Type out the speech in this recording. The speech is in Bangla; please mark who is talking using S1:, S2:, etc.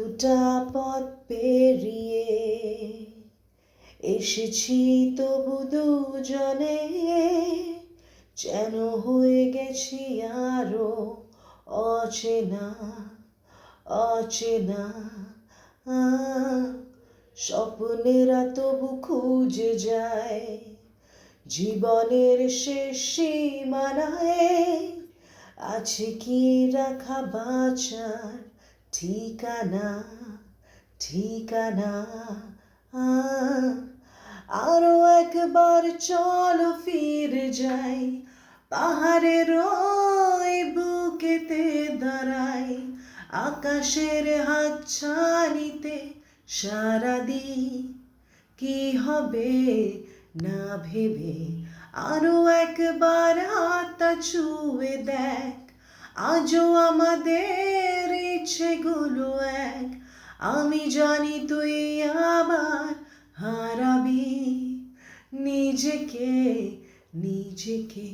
S1: এতটা পথ পেরিয়ে এসেছি তবু দুজনে যেন হয়ে গেছি আরো অচেনা অচেনা স্বপ্নেরা তবু খুঁজে যায় জীবনের শেষ সীমানায় আছে কি রাখা বাঁচার ঠিকানা ঠিকানা আরো একবার চলো ফিরে যাই পাহাড়ের ওই বুকেতে দাঁড়াই আকাশের হাতছানিতে সারা দিই কি হবে না ভেবে আরো একবার হাতটা ছুঁয়ে দেখ আজও আমাদের ইচ্ছেগুলো এক আমি জানি তুই আবার হারাবি নিজেকে নিজেকে